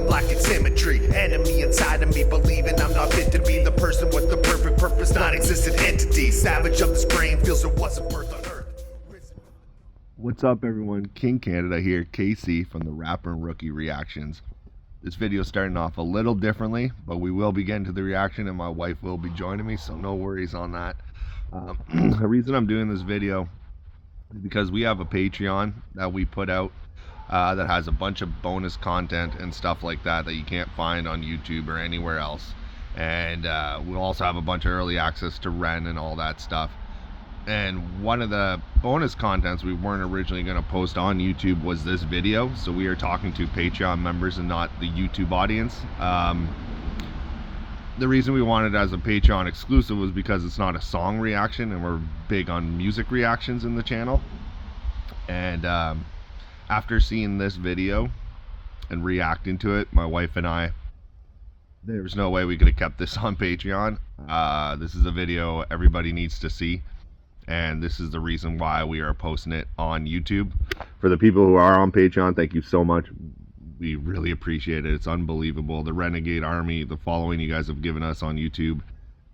I'm lacking symmetry. Enemy inside of me, believing I'm not fit to be the person with the perfect purpose, non-existent entity. Savage of this brain feels there wasn't birth on earth. What's up, everyone? KingCanada here, KC from the Rapper and Rookie Reactions. This video is starting off a little differently, but we will be getting to the reaction and my wife will be joining me, so no worries on that. The reason I'm doing this video is because we have a Patreon that we put out that has a bunch of bonus content and stuff like that that you can't find on YouTube or anywhere else. And we'll also have a bunch of early access to Ren and all that stuff. And one of the bonus contents we weren't originally going to post on YouTube was this video. So we are talking to Patreon members and not the YouTube audience. The reason we wanted it as a Patreon exclusive was because it's not a song reaction, and we're big on music reactions in the channel. And after seeing this video and reacting to it, my wife and I, there's no way we could have kept this on Patreon. This is a video everybody needs to see, and this is the reason why we are posting it on YouTube. For the people who are on Patreon, thank you so much. We really appreciate it. It's unbelievable. The Renegade Army, the following you guys have given us on YouTube,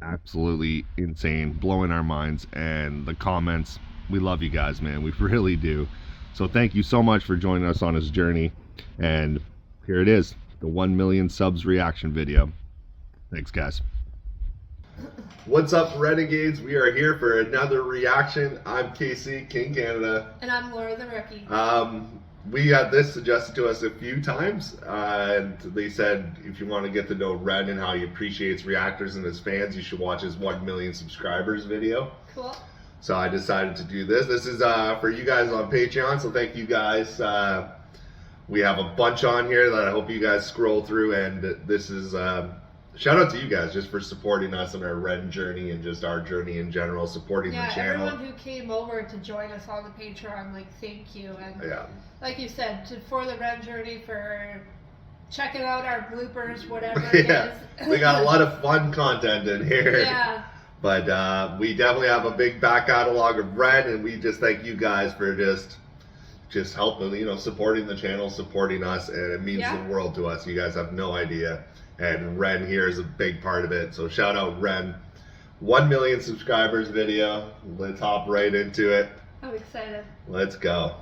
absolutely insane, blowing our minds. And the comments, we love you guys, man. We really do. So thank you so much for joining us on this journey. And here it is, the 1 million subs reaction video. Thanks, guys. What's up, Renegades? We are here for another reaction. I'm KC, KingCanada. And I'm Laura the Rookie. We had this suggested to us a few times, and they said if you want to get to know Ren and how he appreciates reactors and his fans, you should watch his 1 million subscribers video. Cool. So I decided to do this. This is for you guys on Patreon, so thank you guys. We have a bunch on here that I hope you guys scroll through, and this is shout out to you guys just for supporting us in our Ren journey and just our journey in general, supporting the channel. Yeah, everyone who came over to join us on the Patreon, like, thank you. And like you said, for the Ren journey, for checking out our bloopers, whatever it is. We got a lot of fun content in here. Yeah. But we definitely have a big back catalog of Ren, and we just thank you guys for just helping, you know, supporting the channel, supporting us, and it means the world to us. You guys have no idea. And Ren here is a big part of it. So shout out Ren. 1 million subscribers video. Let's hop right into it. I'm excited. Let's go.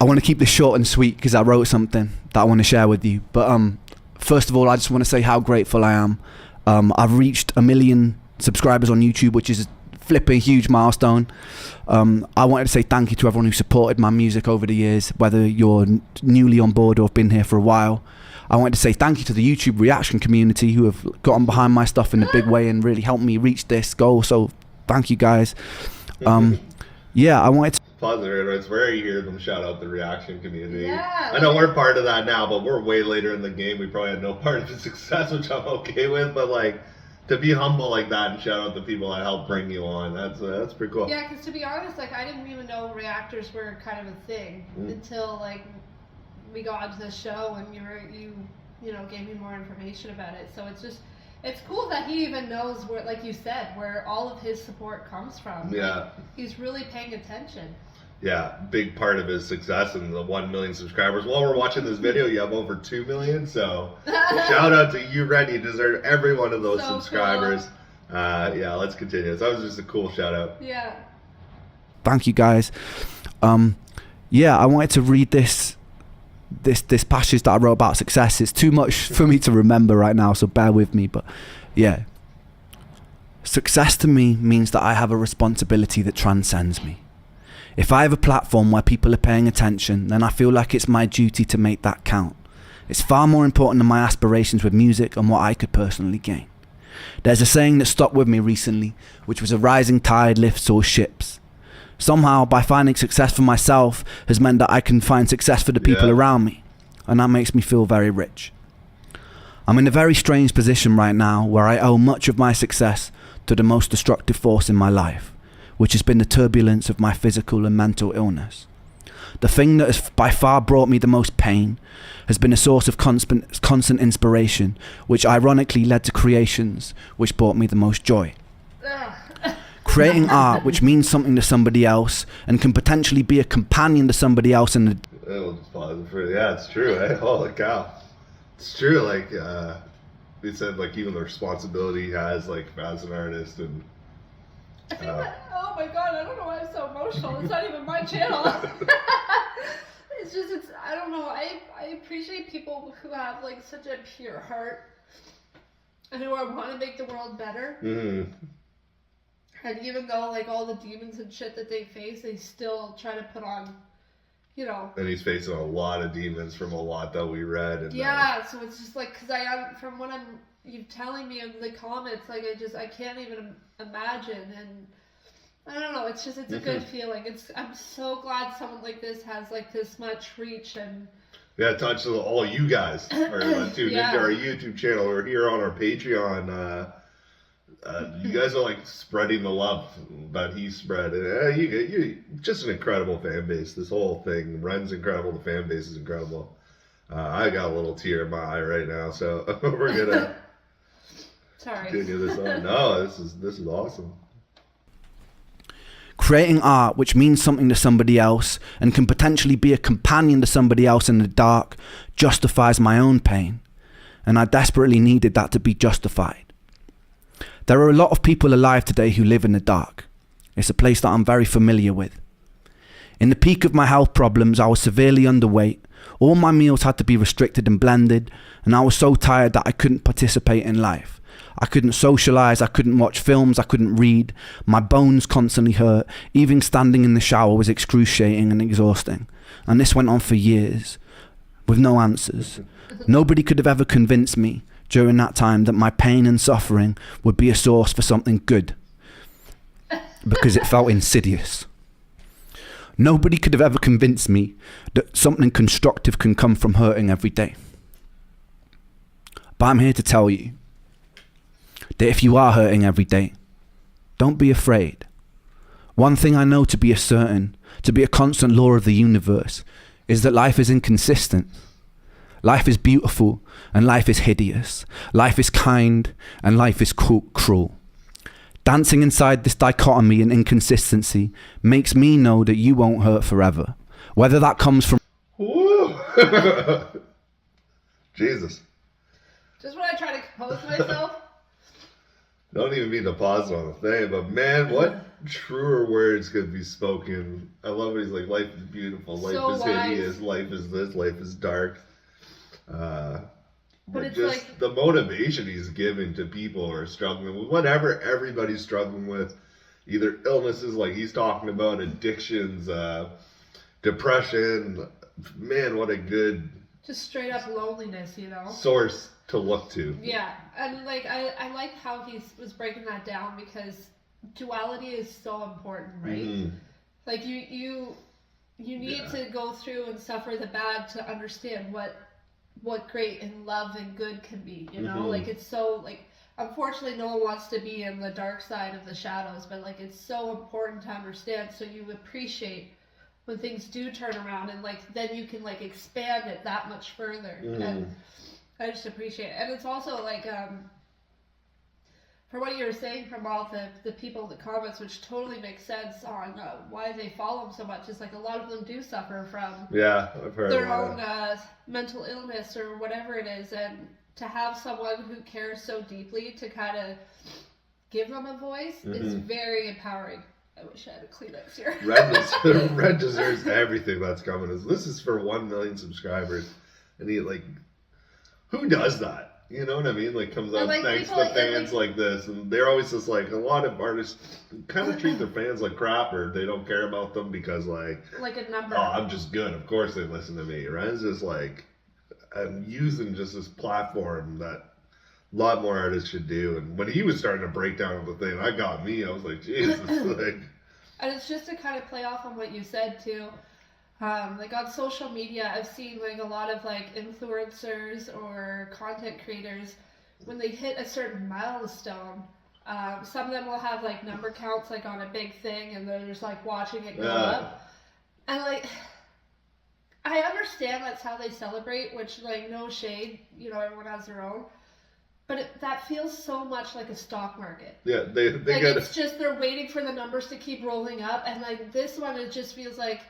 I want to keep this short and sweet because I wrote something that I want to share with you. But first of all, I just want to say how grateful I am. I've reached 1 million subscribers on YouTube, which is a flipping huge milestone. I wanted to say thank you to everyone who supported my music over the years, whether you're newly on board or have been here for a while. I wanted to say thank you to the YouTube reaction community who have gotten behind my stuff in a big way and really helped me reach this goal. So thank you guys. Yeah, I wanted to... Positive. It's rare you hear them shout out the reaction community. Yeah, I know we're part of that now, but we're way later in the game. We probably had no part of the success, which I'm okay with. But like, to be humble like that and shout out the people that helped bring you on, that's pretty cool. Yeah, because to be honest, like, I didn't even know reactors were kind of a thing until like we got onto the show and you know, gave me more information about it. So it's cool that he even knows where, like you said, where all of his support comes from. Yeah. Like, he's really paying attention. Yeah, big part of his success and the 1 million subscribers. While we're watching this video, you have over 2 million. So shout out to you, Ren. You deserve every one of those subscribers. Cool. Yeah, let's continue. So that was just a cool shout out. Yeah. Thank you, guys. Yeah, I wanted to read this passage that I wrote about success. It's too much for me to remember right now, so bear with me. But yeah, success to me means that I have a responsibility that transcends me. If I have a platform where people are paying attention, then I feel like it's my duty to make that count. It's far more important than my aspirations with music and what I could personally gain. There's a saying that stuck with me recently, which was a rising tide lifts all ships. Somehow, by finding success for myself has meant that I can find success for the people around me, and that makes me feel very rich. I'm in a very strange position right now where I owe much of my success to the most destructive force in my life, which has been the turbulence of my physical and mental illness. The thing that has by far brought me the most pain has been a source of constant inspiration, which ironically led to creations which brought me the most joy. Creating art which means something to somebody else and can potentially be a companion to somebody else in We'll just pause it for, yeah, it's true, eh? Holy cow. It's true, like, he said, like, even the responsibility he has, like, as an artist, and... I think that, oh my god, I don't know why I'm so emotional. It's not even my channel. It's just, I don't know. I appreciate people who have, like, such a pure heart and who want to make the world better. Mm-hmm. And even though, like, all the demons and shit that they face, they still try to put on, you know. And he's facing a lot of demons from a lot that we read. And, yeah, so it's just like, because from what you're telling me in the comments, like, I can't even imagine. And I don't know, it's a good feeling. I'm so glad someone like this has, like, this much reach and... Yeah, touch to all you guys are tuned into our YouTube channel or here on our Patreon. You guys are, like, spreading the love that he spread. And you just an incredible fan base. This whole thing, Ren's incredible. The fan base is incredible. I got a little tear in my eye right now, so we're gonna continue this on. No, this is awesome. Creating art which means something to somebody else and can potentially be a companion to somebody else in the dark justifies my own pain, and I desperately needed that to be justified. There are a lot of people alive today who live in the dark. It's a place that I'm very familiar with. In the peak of my health problems, I was severely underweight. All my meals had to be restricted and blended, and I was so tired that I couldn't participate in life. I couldn't socialize, I couldn't watch films, I couldn't read. My bones constantly hurt. Even standing in the shower was excruciating and exhausting. And this went on for years, with no answers. Nobody could have ever convinced me during that time that my pain and suffering would be a source for something good, because it felt insidious. Nobody could have ever convinced me that something constructive can come from hurting every day. But I'm here to tell you that if you are hurting every day, don't be afraid. One thing I know to be a certain, to be a constant law of the universe, is that life is inconsistent. Life is beautiful and life is hideous. Life is kind and life is cruel. Dancing inside this dichotomy and inconsistency makes me know that you won't hurt forever. Whether that comes from... Woo! Jesus. Just when I try to compose myself. Don't even mean to pause on the thing, but man, what truer words could be spoken. I love it. He's like, life is beautiful, life So is hideous, life is this, life is dark. But it's just like, the motivation he's giving to people who are struggling with whatever everybody's struggling with, either illnesses like he's talking about, addictions, depression. Man, what a good just straight up loneliness, you know? source to look to. Yeah, and like I like how he was breaking that down, because duality is so important, right? Mm-hmm. Like you need to go through and suffer the bad to understand what great and love and good can be, you know? Mm-hmm. Like, it's so, like, unfortunately no one wants to be in the dark side of the shadows, but like, it's so important to understand, so you appreciate when things do turn around, and like, then you can like expand it that much further. And I just appreciate it. And it's also like, for what you were saying from all the people in the comments, which totally makes sense on why they follow him so much, is like, a lot of them do suffer from I've heard their own mental illness or whatever it is, and to have someone who cares so deeply to kind of give them a voice is very empowering. I wish I had a Kleenex here. Red deserves everything that's coming. This is for 1 million subscribers, and he, like, who does that? You know what I mean? Like, comes out, like, thanks people, to fans like this, and they're always just like, a lot of artists kind of treat their fans like crap, or they don't care about them because, like a number. Oh, I'm just good. Of course they listen to me. Ren's just like, I'm using just this platform that a lot more artists should do. And when he was starting to break down the thing, that got me. I was like, Jesus, like. And it's just to kind of play off on what you said too. Like, on social media, I've seen like a lot of like influencers or content creators, when they hit a certain milestone, some of them will have like number counts like on a big thing, and they're just like watching it go up. And like, I understand that's how they celebrate, which, like, no shade, you know, everyone has their own. But that feels so much like a stock market. Yeah, they like, get it's just they're waiting for the numbers to keep rolling up, and like this one, it just feels like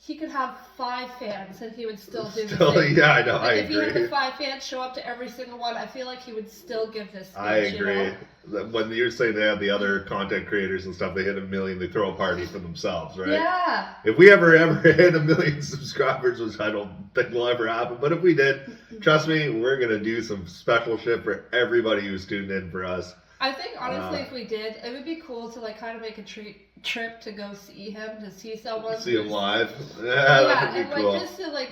he could have 5 fans and he would still do the Still, thing. yeah, I know. Like, I if agree. he had the 5 fans show up to every single one, I feel like he would still give this speech. I agree. You know? When you're saying they have the other content creators and stuff, they hit 1 million, they throw a party for themselves, right? Yeah. If we ever hit 1 million subscribers, which I don't think will ever happen, but if we did, trust me, we're gonna do some special shit for everybody who's tuned in for us. I think honestly, if we did, it would be cool to like kind of make a trip to go see him, to see someone. See him live. Yeah, Yeah, that would and be cool. like just to like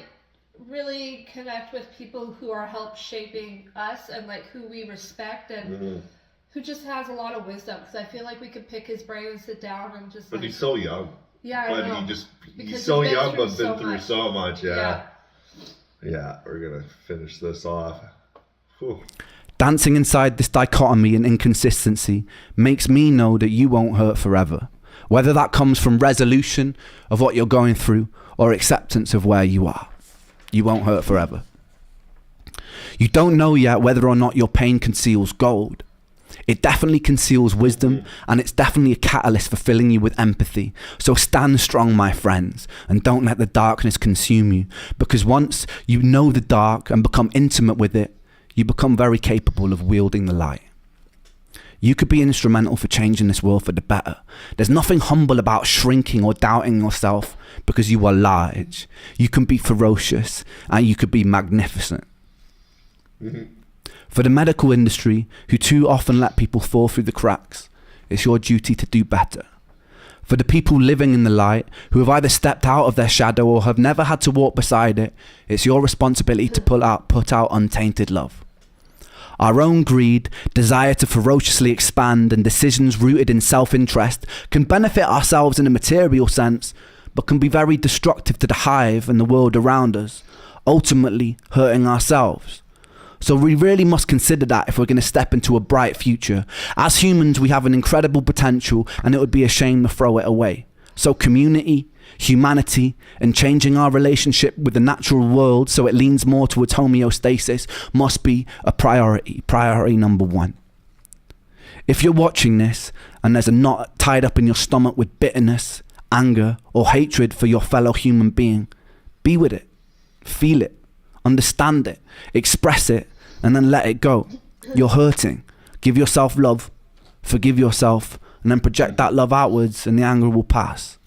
really connect with people who are help shaping us and like who we respect and who just has a lot of wisdom. Because I feel like we could pick his brain and sit down and just. But like, he's so young. Yeah, I But know. he's Because so he's been young, through but been so through much. so much. Yeah, we're gonna finish this off. Whew. Dancing inside this dichotomy and inconsistency makes me know that you won't hurt forever. Whether that comes from resolution of what you're going through or acceptance of where you are, you won't hurt forever. You don't know yet whether or not your pain conceals gold. It definitely conceals wisdom, and it's definitely a catalyst for filling you with empathy. So stand strong, my friends, and don't let the darkness consume you, because once you know the dark and become intimate with it, you become very capable of wielding the light. You could be instrumental for changing this world for the better. There's nothing humble about shrinking or doubting yourself because you are large. You can be ferocious and you could be magnificent. For the medical industry, who too often let people fall through the cracks, it's your duty to do better. For the people living in the light, who have either stepped out of their shadow or have never had to walk beside it, it's your responsibility to put out untainted love. Our own greed, desire to ferociously expand, and decisions rooted in self-interest can benefit ourselves in a material sense, but can be very destructive to the hive and the world around us, ultimately hurting ourselves. So we really must consider that if we're going to step into a bright future. As humans, we have an incredible potential, and it would be a shame to throw it away. So community, humanity, and changing our relationship with the natural world so it leans more towards homeostasis must be a priority number 1. If you're watching this and there's a knot tied up in your stomach with bitterness, anger, or hatred for your fellow human being, be with it, feel it, understand it, express it, and then let it go. You're hurting. Give yourself love, forgive yourself, and then project that love outwards, and the anger will pass.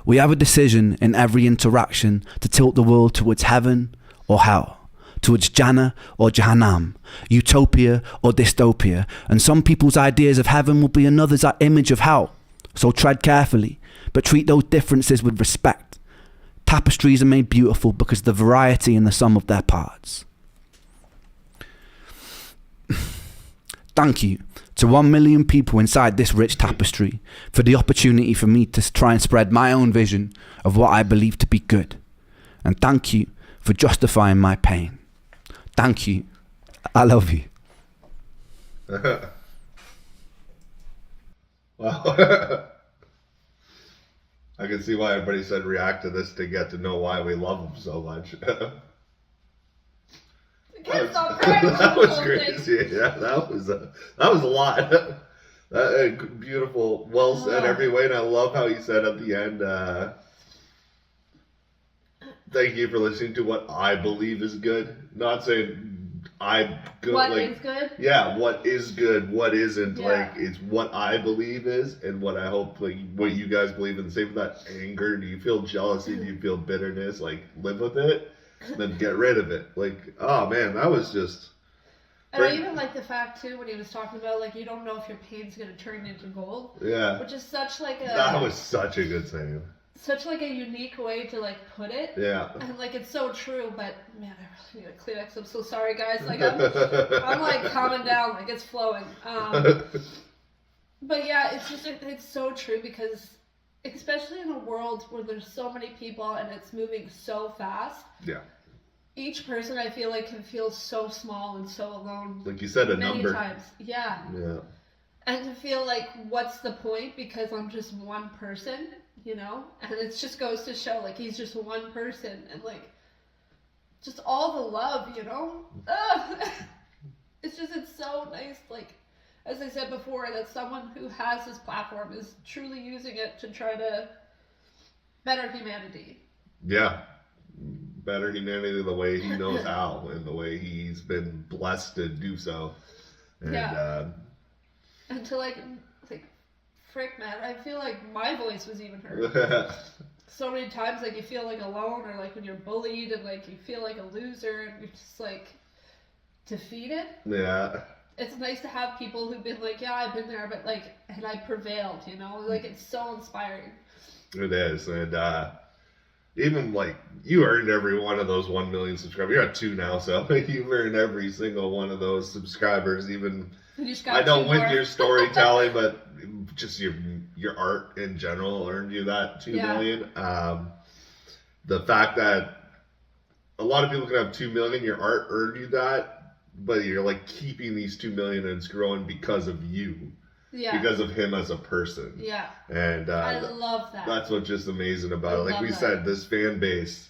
We have a decision in every interaction to tilt the world towards heaven or hell, towards Jannah or Jahannam, utopia or dystopia, and some people's ideas of heaven will be another's image of hell. So tread carefully, but treat those differences with respect. Tapestries are made beautiful because of the variety in the sum of their parts. Thank you to 1 million people inside this rich tapestry for the opportunity for me to try and spread my own vision of what I believe to be good. And thank you for justifying my pain. Thank you. I love you. Wow. I can see why everybody said react to this to get to know why we love them so much. That was crazy. Yeah, that was a lot. Beautiful, well said every way, and I love how you said at the end. Thank you for listening to what I believe is good. Not saying I'm good. What like, is good? Yeah, what is good, what isn't. Yeah. Like, it's what I believe is, and what I hope, like, what you guys believe in. Same with that anger. Do you feel jealousy? Do you feel bitterness? Like, live with it, then get rid of it. Like, oh man, that was just. And I even like the fact too when he was talking about like you don't know if your pain's gonna turn into gold. Yeah. Which is such like a. That was such a good saying. Such like a unique way to like put it. Yeah. And like it's so true, but man, I really need a Kleenex. I'm so sorry, guys. Like I'm like calming down, like it's flowing. But yeah, it's just it's so true because especially in a world where there's so many people and it's moving so fast. Yeah. Each person I feel like can feel so small and so alone. Like you said, a many number. times. Yeah. Yeah. And to feel like, what's the point? Because I'm just one person, you know? And it just goes to show, like, he's just one person. And, like, just all the love, you know? It's so nice, like, as I said before, that someone who has this platform is truly using it to try to better humanity. Yeah. Better humanity the way he knows how and the way he's been blessed to do so. And, and to like, frick, man, I feel like my voice was even heard. So many times, like, you feel like alone, or like when you're bullied and like you feel like a loser and you're just like defeated. Yeah. It's nice to have people who've been like, yeah, I've been there, but like, and I prevailed, you know? Like, it's so inspiring. It is. And even like, you earned every one of those 1 million subscribers. You're at 2 now, so you've earned every single one of those subscribers. Even, I know with your storytelling, but just your art in general earned you that 2 million. The fact that a lot of people can have 2 million, your art earned you that, but you're like keeping these 2 million and it's growing because of you. Yeah. Because of him as a person. Yeah. And I love that. That's what's just amazing about it. Like we said, this fan base,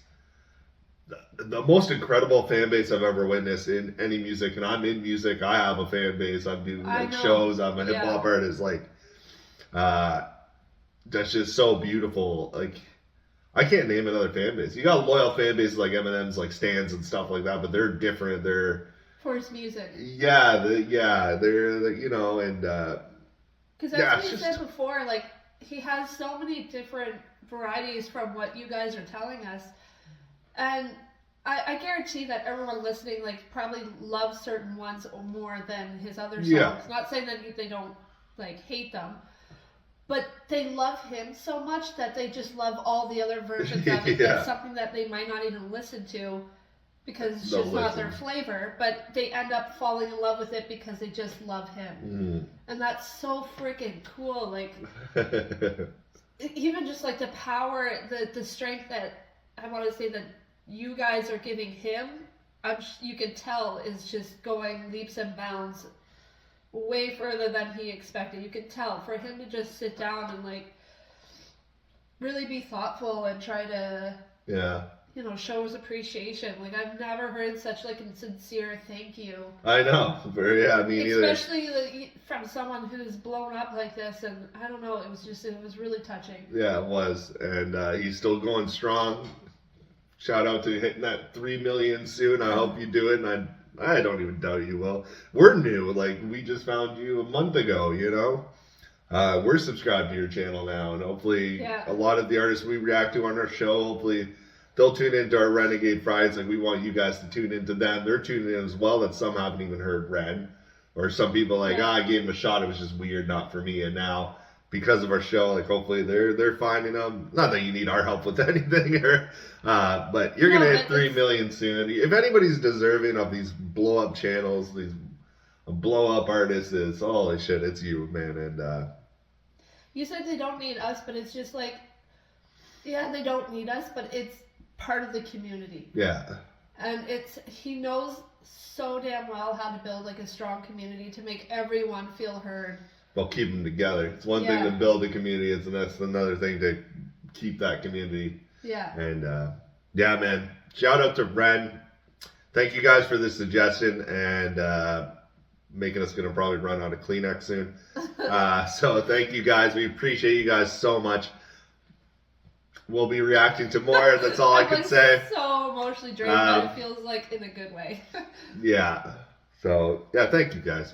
the most incredible fan base I've ever witnessed in any music, and I'm in music, I have a fan base, I'm doing like shows, I'm a hip hop artist, like that's just so beautiful. Like, I can't name another fan base. You got loyal fan bases like Eminem's, like Stans and stuff like that, but they're different. They're for his music. Yeah, they're you know, and because that's what you said before. Like, he has so many different varieties from what you guys are telling us, and I guarantee that everyone listening like probably loves certain ones more than his other songs. Yeah. Not saying that they don't like hate them. But they love him so much that they just love all the other versions of it. It's something that they might not even listen to because it's just not their flavor. But they end up falling in love with it because they just love him. And that's so freaking cool. Like, even just like the power, the strength that I want to say that you guys are giving him, you can tell is just going leaps and bounds way further than he expected. You can tell for him to just sit down and like really be thoughtful and try to you know, show his appreciation. Like, I've never heard such like a sincere thank you. I know. I mean, especially like, from someone who's blown up like this, and I don't know, it was really touching. Yeah, it was. And he's still going strong. Shout out to hitting that 3 million soon. I hope you do it, and I don't even doubt you will. We're new. Like, we just found you a month ago, you know? We're subscribed to your channel now, and hopefully a lot of the artists we react to on our show, hopefully they'll tune into our Renegade Fridays. Like, we want you guys to tune into them. They're tuning in as well, that some haven't even heard Ren. Or some people like, I gave him a shot, it was just weird, not for me. And now, because of our show, like, hopefully they're finding them. Not that you need our help with anything, but you're gonna hit 3 million soon. If anybody's deserving of these blow up channels, these blow up artists, is holy shit, it's you, man. And you said they don't need us, but it's just like, yeah, they don't need us, but it's part of the community. Yeah. And he knows so damn well how to build like a strong community to make everyone feel heard. Well, keep them together. It's one thing to build a community, and that's another thing to keep that community. Yeah. And man, shout out to Ren. Thank you guys for this suggestion and making us gonna probably run out of Kleenex soon. So thank you guys. We appreciate you guys so much. We'll be reacting to more. That's all I can say. So emotionally drained, but it feels like in a good way. So thank you guys,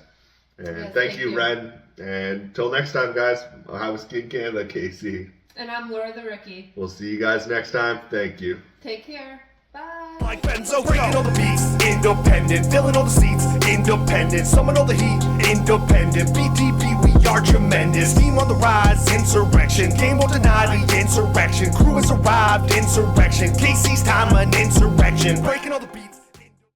and thank you, Ren. And until next time, guys, I was KingCanada, Casey. And I'm Laura the Ricky. We'll see you guys next time. Thank you. Take care. Bye. Like Benzo, breaking all the beats, independent, filling all the seats, independent, summon all the heat, independent, BTB, we are tremendous, team on the rise, insurrection, game will deny the insurrection, crew has arrived, insurrection, Casey's time, an insurrection, breaking all the beats.